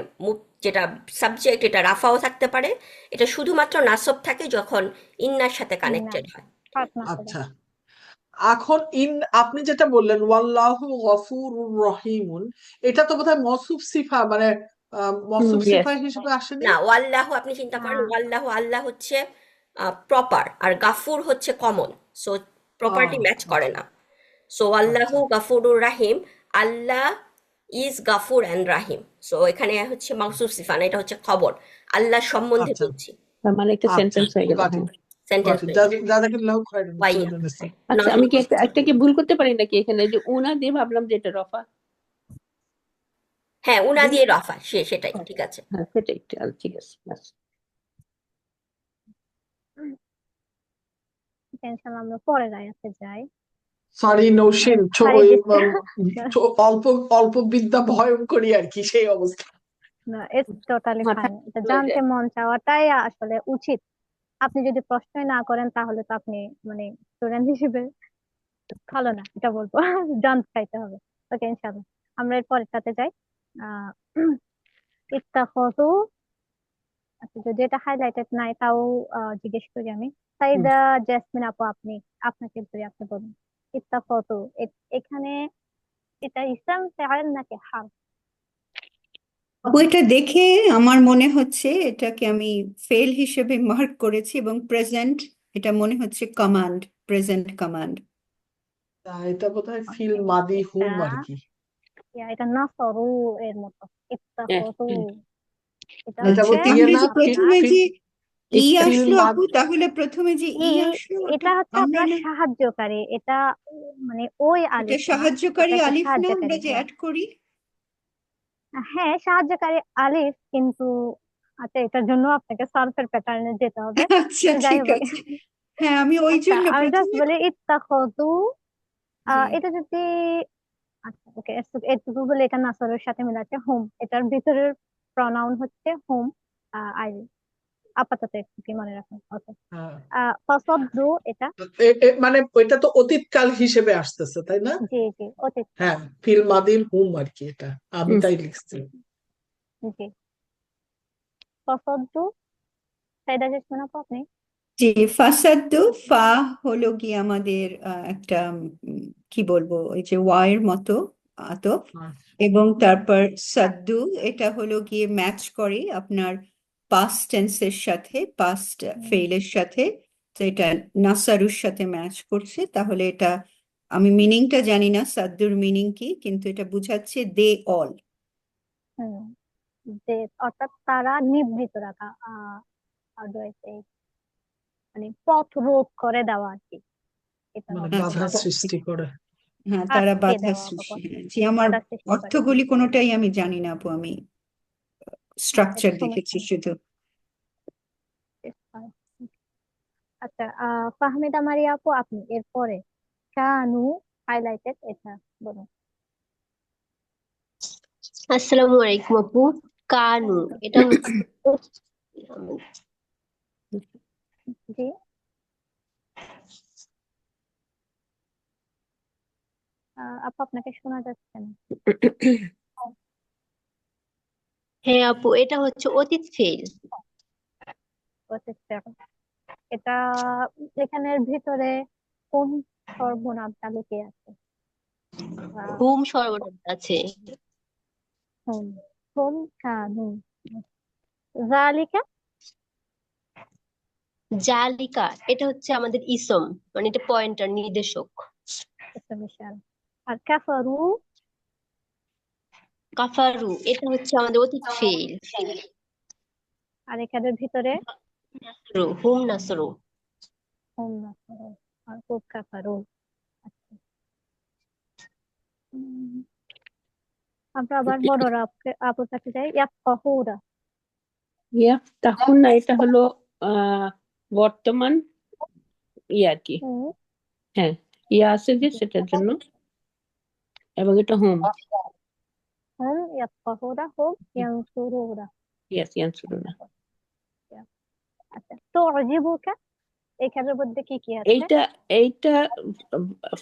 যেটা সাবজেক্ট এটা রাফাও থাকতে পারে, এটা শুধুমাত্র নাসব থাকে যখন ইন্নার সাথে না কানেক্টেড হয়। পার্টনার হবে। আচ্ছা, এখন আপনি যেটা বললেন ওয়াল্লাহু গফুরুর রহিমুন, এটা তো বোধহয় মওসুফ সিফা, মানে মওসুফ ইয়েস সিফা হিসেবে আসেনি? না, ওয়াল্লাহু আপনি চিন্তা করেন, হ্যাঁ ওয়াল্লাহু আল্লাহ হচ্ছে প্রপার, আর গাফুর হচ্ছে কমন। সো প্রপার্টি ম্যাচ করে আচ্ছা না। সো আল্লাহু আচ্ছা গাফুরুর রাহিম, আল্লাহ is Kafur and Rahim. So এখানে হচ্ছে মাউসুফ সিফা না, এটা হচ্ছে খবর, আল্লাহ সম্বন্ধে আচ্ছা বলছি। তার মানে একটা আচ্ছা, সেন্টেন্স হয়ে গেল, গট হ্যাঁ। ইট, সেন্টেন্স গট ইট। হয়ে গেছে। জাযাকাল্লাহু খাইরান ওয়াইয়া, সৈয়দা নেসা। আচ্ছা নট আমি কি একটা কি ভুল করতে পারি নাকি এখানে, যে উনা দিয়ে ভাবলাম যে এটা রফা? হ্যাঁ, উনা জি, দিয়ে রফা, সেটাই ঠিক আছে। হ্যাঁ সেটাই, ঠিক আছে ব্যাস। ইনশাআল্লাহ আমরা পরের আয়াতে যাই। সরি নৌশিন, সারি ওই দিচ্ছে অল্প অল্প বিদ্যা ভয়ঙ্করী আর কি, সেই অবস্থা। না, ইটস টোটালি মাথা ফাইন, এটা চলে জানতে যায়। মন চাওয়াটাই আসলে উচিত। আপনি যদি প্রশ্নই না করেন তাহলে তো আপনি মানে স্টুডেন্ট হিসেবে ভালো না, এটা বলবো জানতে চাইতে হবে। ওকে ইনশাআল্লাহ আমরা এর পরেরটাতে যাই। আহ ইত্তাখাযু, আচ্ছা যদি এটা হাইলাইটেড নাই তাও জিজ্ঞেস করি আমি। সাইদা জেসমিন আপু, আপনাকে ধরে আপনি বলুন ইত্তাখাযু এখানে এটা ইসম ফেআল নাকি হারফ? আপু এটা দেখে আমার মনে হচ্ছে এটাকে আমি ফেল হিসেবে মার্ক করেছি, এবং প্রেজেন্ট, এটা মনে হচ্ছে কমান্ড, প্রেজেন্ট কমান্ড। এটা বোধহয় ফিল Okay, মাদি হুম এটা আর কি। এটা নাসরু এর মতো। হ্যাঁ, ইত্তাখাযু এটা এটা হচ্ছে ইয়ে তাহলে না, যে প্রথমে আপনার যে ই ফিল আসলো মাদ, আপু, তাহলে প্রথমে যে ই, ই আসলো ওটা এটা হচ্ছে আমরা আপনার না, সাহায্যকারী, এটা মানে ওই এটা আলিফ না, এটা সাহায্যকারী একটা আলিফ না, আমরা সাহায্যকারী। যে হ্যাঁ অ্যাড করি। হ্যাঁ সাহায্যকারী আলিফ, কিন্তু আচ্ছা এটার জন্য আপনাকে সার্ফের প্যাটার্নে যেতে হবে। আচ্ছা যাই ঠিক হোক, আছে, হ্যাঁ আমি ওই আচ্ছা জন্য আমি জাস্ট প্রথমে। বলি ইত্তাখাযু, জি এটা যদি আচ্ছা ওকে, এটুকু বলে এটা নাসরের সাথে মিলাচ্ছে হোম, এটার ভিতরের প্রনাউন হচ্ছে হোম। আই আপাতত একটু কি মনে রাখুন, ওকে। হ্যাঁ ফাসাদ্দু এটা, মানে ওইটা তো অতীতকাল হিসেবে আসতেছে তাই না? জি জি অতীত কাল, হ্যাঁ, ফিল মাদির হুম আর কি, এটা আমি হুম। তাই লিখছি। জি। ফাসাদ্দু, সাইদা জেসমিন আপু আপনি? যে ফাসাদ্দু, ফা হলো গিয়ে আমাদের একটা কি বলবো, ওই যে ওয়াইয়ের মতো আতফ, এবং তারপর সাদ্দু এটা হলো গিয়ে ম্যাচ করে আপনার পাস্ট টেন্সের সাথে, পাস্ট ফেইলের সাথে। তো এটা নাসারুর সাথে ম্যাচ করছে, তাহলে এটা আমি মিনিংটা জানি না সাদ্দুর মিনিং কি, কিন্তু এটা বুঝাচ্ছে দে অল। হুম, যে অর্থাৎ তারা নিবৃত রাখা, how do I say, মানে পথ রোধ করে দেওয়া আর কি, এটা মানে অর্থ বাধা হবে। সৃষ্টি করে। হ্যাঁ, তারা আটকে বাধা দেওয়া বা সৃষ্টি, হ্যাঁ, যে আমার বাধা সৃষ্টি করে। অর্থগুলি কোনোটাই আমি জানি না আপু, আমি স্ট্রাকচার সমস্যা দেখেছি নেই। শুধু। আচ্ছা, ফাহমিদা মারিয়া আপু আপনি এরপরে কানু হাইলাইটেড এটা বলুন। আসসালামু আলাইকুম আপু। কানু এটা হচ্ছে জি, আপু আপনাকে শোনা যাচ্ছে না। হ্যাঁ আপু, এটা হচ্ছে অতীত ফেল। প্রচেষ্টা, এটা এখানের ভিতরে কোন সর্বনামটা লুকিয়ে আছে? হুম সর্বনাম আছে। হুম, হুম কানু, জালিকা, জালিকা এটা হচ্ছে আমাদের ইসম, মানে এটা পয়েন্টার, নির্দেশক। একটা বিশাল। আর কাফারু, কাফারু এটা হচ্ছে আমাদের অতীত ফেল। আর এখানের ভিতরে হুম নাসরু। হুম নাসরু, আর খুব কাফারু। আচ্ছা, উম, আমরা আবার বড়রা আপুর কাছে যাই। ইয়াফকাহুরা, তখন না, এটা হলো বর্তমান আর কি। হুম হ্যাঁ, আছে যে সেটার জন্য, এবং এটা হোম। হুম ইয়াফকাহুরা, হুম ইয়ানসুরুরা। ইয়ান্সুর না। আচ্ছা, তো অজিবুকা এখানের মধ্যে কি কি আছে? এইটা এইটা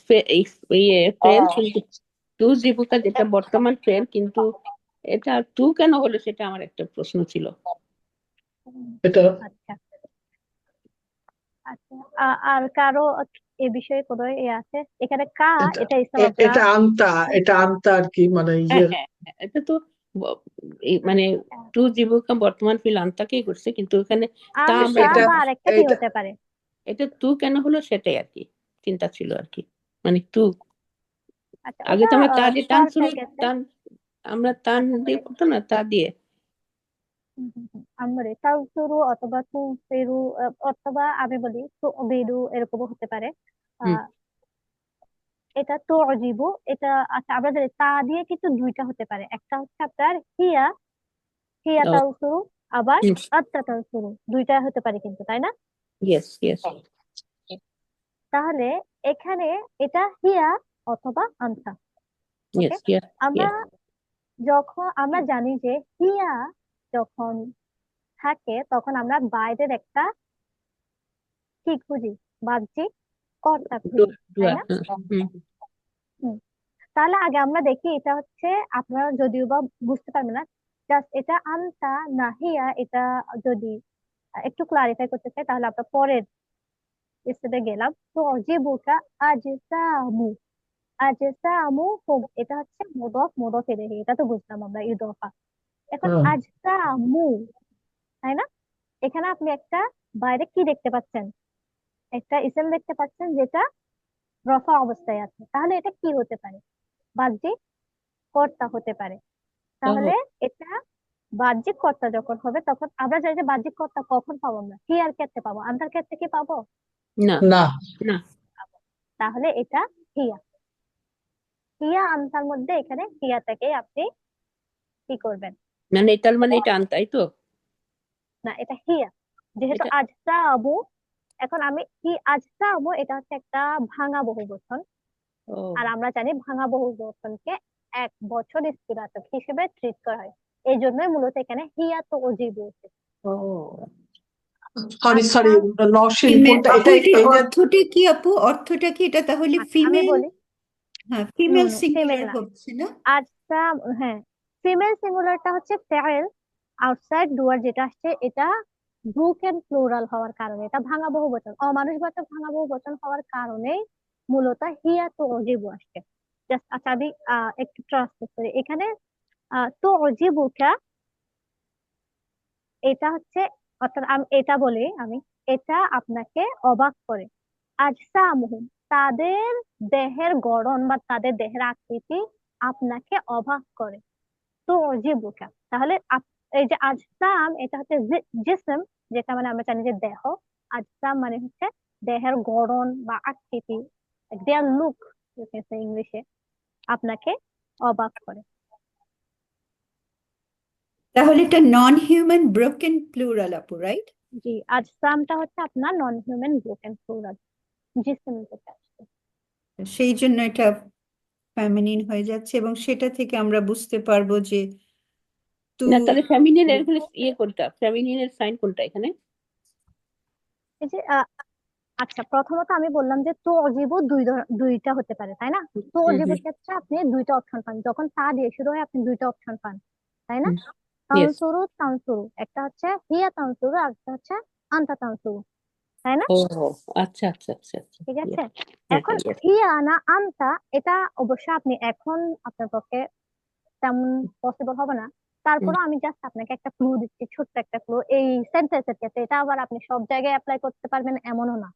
ফেল, কিন্তু টু জীবিকা যেটা বর্তমান ফেল, কিন্তু এটা টু কেন হলো সেটা আমার একটা প্রশ্ন ছিল। এটা আচ্ছা আচ্ছা, আর কারো এ বিষয়ে কোনো আছে এখানে? এটা ইসম আমরা, এটা আনতা আর কি, মানে হ্যাঁ হ্যাঁ হ্যাঁ, এটা তো মানে টু জীবিকা বর্তমান ফিল আনতাকেই করছে, কিন্তু এখানে তা আমরা আমতা এটা বা আরেকটা কি এটা হতে পারে? এটা টু কেন হলো সেটাই আর কি চিন্তা ছিল আর কি, মানে টু। আচ্ছা আগে ওটা তো আমরা তা দিয়ে টান শুরু, পারফেক্ট আছে। টান আমরা টান আচ্ছা দিয়ে পড়তো না, তা দিয়ে। আমরে তাও শুরু অথবা তু পেরু, অথবা আমি বলি তো বেরু, এরকমও হতে পারে। হুম। আহ এটা তো অজীব, এটা আচ্ছা আমরা জানি তা দিয়ে কিন্তু দুইটা হতে পারে, একটা হচ্ছে আপনার হিয়া, হিয়া ও, তাও শুরু, আবার হুম, আত্মা তাও শুরু, দুইটা হতে পারে কিন্তু, তাই না? ইয়েস ইয়েস তাহলে এখানে এটা হিয়া অথবা আনতা। ওকে, ইয়েস ইয়েস আমরা ইয়েস যখন আমরা জানি যে হিয়া যখন থাকে তখন আমরা বাইরের একটা কি খুঁজি, বাহ্যিক কর্তা খুঁজি, তাই না? হুম হুম, তাহলে আগে আমরা দেখি এটা হচ্ছে, আপনারা যদিও বা বুঝতে পারবেন না, জাস্ট এটা আনতা না হিয়া, এটা যদি একটু ক্লারিফাই করতে চাই তাহলে আমরা পরের স্টেপে গেলাম। তো অজিবুকা আজসামু, আজসামু হুম, এটা হচ্ছে মুদফ ইলাইহি, এটা তো বুঝলাম আমরা ইদফা। এখন হ্যাঁ, আজসামু, তাই না? এখানে আপনি একটা বাইরে কি দেখতে পাচ্ছেন? একটা ইসেম দেখতে পাচ্ছেন যেটা রফা অবস্থায় আছে, তাহলে এটা কি হতে পারে? বাহ্যিক কর্তা হতে পারে। তাহলে এটা বাহ্যিক কর্তা যখন হবে তখন আমরা জানি যে বাহ্যিক কর্তা কখন পাবো, আমরা হিয়ার ক্ষেত্রে পাবো, আন্তার ক্ষেত্রে কি পাবো? না না না তাহলে এটা হিয়া, হিয়া আনতার মধ্যে এখানে হিয়াটাকে আপনি কি করবেন? মানে এটার মানে এটা আনতাই তো। না, এটা হিয়া, যেহেতু এটা আজসা আবু। এখন আমি কি আজসা আবু, এটা হচ্ছে একটা ভাঙা বহুবচন, ও আর আমরা জানি ভাঙা বহুবচনকে 1 বছর স্থিরাতক হিসেবে ট্রিট করা হয়, এই জন্যই মূলত এখানে হিয়া তো অজীব এসেছে। ও সরি সরি আচ্ছা নওশিন কোনটা আপু এটা এটার এই যে অর্থটা কি আপু? অর্থটা কি এটা তাহলে আমি ফিমেল? বলি, হ্যাঁ, ফিমেল ফিমেল সিঙ্গুলার না, হচ্ছে না? আচ্ছা, হ্যাঁ, ফিমেল সিঙ্গুলারটা হচ্ছে ফেল, আউটসাইড ডুয়ার যেটা আসছে এটা ব্রোকেন প্লুরাল হওয়ার কারণে, এটা ভাঙা বহুবচন, অমানুষবাচক ভাঙা বহুবচন হওয়ার কারণেই মূলত হিয়া তো অজীবু আসছে। জাস্ট আচ্ছা আমি একটু ট্রান্সলেট করি এখানে। তো অজীবুকা এটা হচ্ছে, অর্থাৎ আমি এটা বলি, আমি এটা আপনাকে অবাক করে। আজসামুহুম তাদের দেহের গড়ন বা তাদের দেহের আকৃতি আপনাকে অবাক করে। তো অজীবুকা তাহলে এই যে আজসাম এটা হচ্ছে জিসম, যেটা মানে আমরা জানি যে দেহ। আজসাম মানে হচ্ছে দেহের গড়ন বা আকৃতি, দেয়ার লুক ইংলিশে আপনাকে অবাক করে। তাহলে এটা নন হিউম্যান ব্রোকেন প্লুরাল আপু, রাইট? জি, আজসামটা হচ্ছে আপনার নন হিউম্যান ব্রোকেন প্লুরাল, জিসম থেকে আসছে। সেই জন্য এটা ফেমিনিন হয়ে যাচ্ছে এবং সেটা থেকে আমরা বুঝতে পারবো যে তু না, তাহলে ফেমিনিন এর এখানে ইয়ে কোনটা, ফেমিনিনের সাইন কোনটা এখানে? এই যে আচ্ছা, প্রথমত আমি বললাম যে তো অজীব দুইটা হতে পারে, তাই না? তো হুম অজীবের হুম ক্ষেত্রে আপনি দুইটা অপশন পান, যখন তা দিয়ে শুরু হয় আপনি দুইটা অপশন পান, তাই না? ইয়েস। তানসুরু তানসুরু, একটা হচ্ছে হিয়া তানসুরু আর একটা হচ্ছে আনতা তানসুরু, তাই না? ও আচ্ছা আচ্ছা আচ্ছা আচ্ছা, ঠিক আছে, হ্যাঁ এখন হ্যাঁ, yes. হিয়া না আনতা এটা অবশ্য আপনি এখন আপনার পক্ষে তেমন পসিবল হবে না, তারপরে আমি জাস্ট আপনাকে একটা ক্লু দিচ্ছি, ছোট্ট একটা ক্লু এই সেন্টেন্সের ক্ষেত্রে। এটা আবার আপনি সব জায়গায় অ্যাপ্লাই করতে পারবেন এমনও না,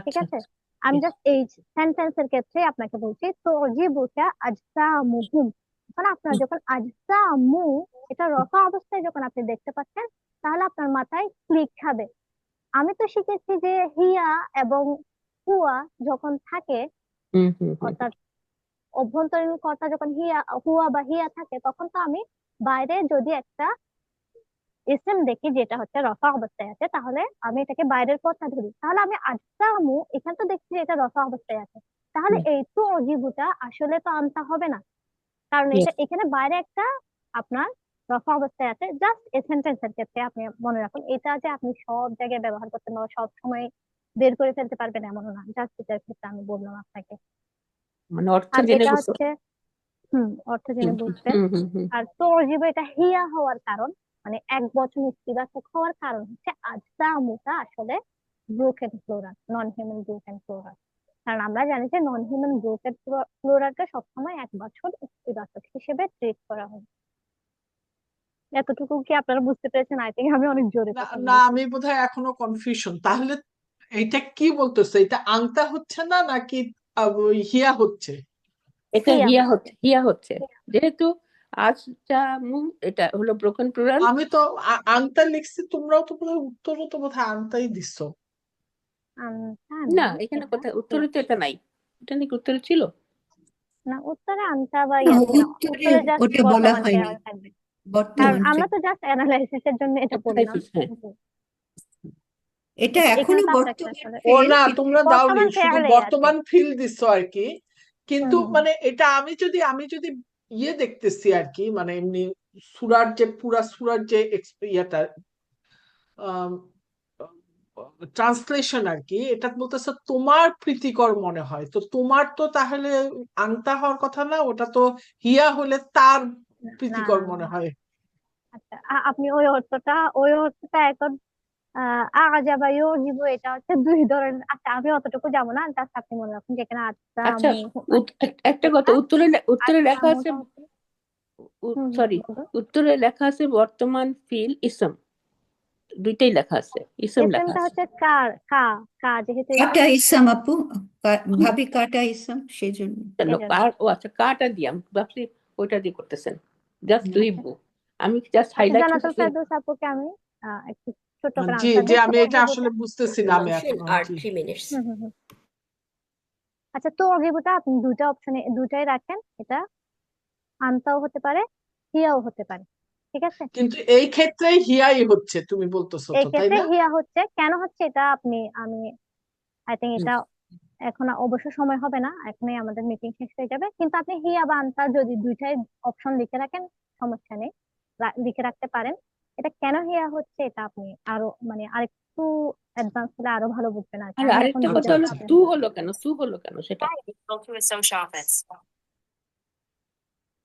ঠিক আচ্ছা আছে? আচ্ছা, আমি yes. জাস্ট এই সেন্টেন্সের ক্ষেত্রে আপনাকে বলছি তো জিবুকা আজসামুহুম। এখন আপনার যখন আজসামু এটা রফা অবস্থায় যখন আপনি দেখতে পাচ্ছেন, তাহলে আপনার মাথায় ক্লিক খাবে। আমি তো শিখেছি যে হিয়া এবং হুয়া যখন থাকে, হুম হুম হুম অর্থাৎ অভ্যন্তরীণ কর্তা যখন হুয়া বা হিয়া থাকে, তখন তো আমি বাইরে যদি একটা ইসম দেখি যেটা হচ্ছে রফা অবস্থায় আছে, তাহলে আমি এটাকে বাইরের কথা ধরি, তাহলে আমি আজসামু এখানে তো দেখছি যে এটা রফা অবস্থায় আছে, তাহলে হুম, এই তো অজীবুটা আসলে তো আনতে হবে না, কারণ এটা yes. এখানে বাইরে একটা আপনার রফা অবস্থায় আছে। জাস্ট এই সেন্টেন্সের ক্ষেত্রে আপনি মনে রাখুন, এটা যে আপনি সব জায়গায় ব্যবহার করতে বা সব সময় বের করে ফেলতে পারবেন এমনও না, জাস্ট এটার ক্ষেত্রে আমি বললাম আপনাকে। মানে অর্থ আর জেনে এটা বুঝতে। হচ্ছে অর্থ জেনে হুম বুঝবেন। হুম হুম হুম আর তরজিব এটা হিয়া হওয়ার কারণ, মানে 1 বছর স্থিরাতক হওয়ার কারণ হচ্ছে আজসামুটা আসলে broken floral, non human broken floral. কারণ আমরা জানি যে নন হিউম্যান ব্রোকেন ফ্লোরালকে সবসময় 1 বছর স্থিরাতক হিসেবে ট্রিট করা হয়। এতটুকু কি আপনারা বুঝতে পেরেছেন? আই থিঙ্ক আমি অনেক জোরে না কথা না বলেছি। আমি বোধহয় এখনো কনফিউশন। তাহলে এটা কি বলতেছে, এটা আংটা হচ্ছে না নাকি ওই হিয়া হচ্ছে? এটা হিয়া হিয়া হচ্ছে। হচ্ছে, হিয়া হচ্ছে, যেহেতু আজটা মুম এটা হলো ব্রোকেন প্লুরাল। আমি তো আংটা লিখছি, তোমরাও তো বোধহয় উত্তরও তো বোধহয় আংটাই দিছো। আনতা না, না, এখানে এটা কোথায় হিয়া। উত্তরে তো এটা নাই, এটা নাকি উত্তরে ছিল? না, উত্তরে আনতা বা না, ইয়া থাকে না, উত্তরে উত্তরে জাস্ট ওটা বলা বর্তমান হয়নি, টেন্স থাকবে। কারণ বর্তমান আমরা ট্রেন্ড। তো জাস্ট অ্যানালাইসিসের জন্য এটা বললাম। হ্যাঁ, এটা এখানে এখনো তো আপনাকে বর্তমান আসলে ও ফেল, না, কিন্তু তোমরা দাওনি, বর্তমান শুধু ফেয়ারে আছে। বর্তমান ফিল দিছো আর কি। হুম কিন্তু হুম হুম। মানে এটা আমি যদি ইয়ে দেখতেছি আর কি, মানে এমনি সুরার যে পুরা সুরার যে ইয়েটা ট্রান্সলেশন আর কি, এটা বলতেছে তোমার প্রীতিকর মনে হয়, তো তোমার তো তাহলে আনতা হওয়ার কথা না, ওটা তো হিয়া হলে তার না না প্রীতিকর না মনে না। হয়। আচ্ছা, আপনি ওই অর্থটা এখন আজাবা ইউজিবু এটা হচ্ছে দুই ধরনের। আচ্ছা, আমি অতটুকু যাবো না, জাস্ট আপনি মনে রাখুন যেখানে আচ্ছা আচ্ছা, একটা কথা, এটা উত্তরে আচ্ছা লেখা আছে, মোটা হচ্ছে। সরি, বলুন। উত্তরে লেখা আছে বর্তমান ফিল ইসম, দুইটাই লেখা আছে, ইসম লেখা এসএমটা আছে। হচ্ছে কা কা যেহেতু এসএম, কাটা ইসলাম আপু, ভাবি কাটা ইসলাম সেই জন্য। এজন্য। ও আচ্ছা, কাটা দিয়ে আমি ভাবছি ওইটা দিয়ে করতেছেন, জাস্ট আচ্ছা লিখবো। আমি জাস্ট আচ্ছা, হাইলাইট জান্নাতুল করতেছি। ফেরদৌস আপুকে আমি একটু ছোট্ট করে জি আনসার জি, দিই। তো আমি এটা অজীবটা আসলে বুঝতেছি না আমি নওশিন এখনো। আর জি 3 মিনিটস। হুম। আচ্ছা, তো অজীবটা আপনি দুইটা অপশনে দুইটাই রাখেন, এটা আনতাও হতে পারে, হিয়াও হতে পারে, ঠিক আছে? কিন্তু এই ক্ষেত্রে হিয়াই হচ্ছে তুমি বলতেছো এই তো, তাই ক্ষেত্রে না? হিয়া হচ্ছে, কেন হচ্ছে এটা আমি আই থিঙ্ক হুম, এটা এখন অবশ্য সময় হবে না, এখনই আমাদের মিটিং শেষ হয়ে যাবে, কিন্তু আপনি হিয়া বা আনতা যদি দুইটাই অপশন লিখে রাখেন সমস্যা নেই, লিখে রাখতে পারেন। এটা কেন হিয়া হচ্ছে এটা আপনি আরো মানে আরেকটু অ্যাডভান্স হলে আরো ভালো বুঝবেন আর কি। আর আমি এখন আরেকটা কথা ডিটেলস হলো আপনাকে তু হলো কেন, সু হলো কেন সেটা।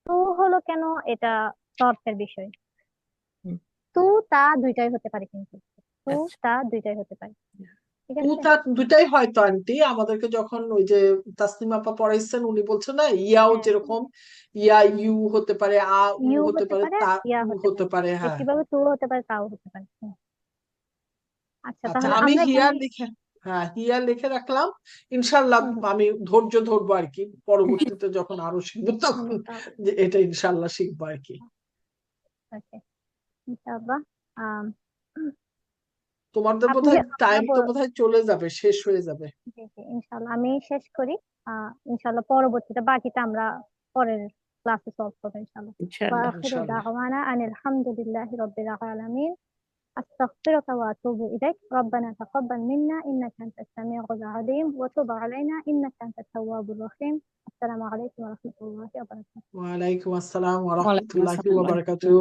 তো হলো কেন, এটা তর্কের বিষয়। হুম, তু তা দুইটাই হতে পারে, কিন্তু তু আচ্ছা তা দুইটাই হতে পারে, ঠিক তু আছে। তা দুটাই হয়তো আন্টি, আমাদেরকে যখন ওই যে তাসনিমা আপা পড়াইছেন উনি বলছেন না, ইয়াও হ্যাঁ, যেরকম ইয়া ইউ হতে পারে, আ উ ইউ হতে হতে পারে, পারে, তা ইয়া উ হতে হতে পারে, পারে, হ্যাঁ। একইভাবে তু হতে পারে, তাও হতে পারে। আচ্ছা, আচ্ছা, তাহলে আমি আমরা হিয়া এখানে লিখে, হ্যাঁ হিয়া লিখে রাখলাম। ইনশাল্লাহ হুম হুম আমি ধৈর্য ধরবো আর কি, পরবর্তীতে যখন আরো শিখবো হুম, তখন তাও যে এটা ইনশাল্লাহ শিখবো আর কি। ওকে, ইনশাআল্লাহ। আম, তোমাদের আপনি বোধহয় আপনারা টাইম তো বোধহয় চলে যাবে, শেষ হয়ে যাবে। জি জি, ইনশাআল্লাহ আমি শেষ করি। ইনশাআল্লাহ পরবর্তীতে বাকিটা আমরা পরের ক্লাসে সলভ করবো ইনশাআল্লাহ। ইনশাআল্লাহ। ওয়াখিরু ইনশাল্লাহ। দাওয়ানা আনিল হামদুলিল্লাহি রাব্বিল আলামিন। أستغفرك وأتوب إليك. ربنا تقبل منا إنك أنت السميع العليم وتب علينا إنك أنت التواب الرحيم. السلام عليكم ورحمة الله وبركاته. ওয়ালাইকুম আসসালাম ওয়া ওয়ালাইকুম রাহমাতুল্লাহি ওয়া আসসালাম। বারাকাতুহু।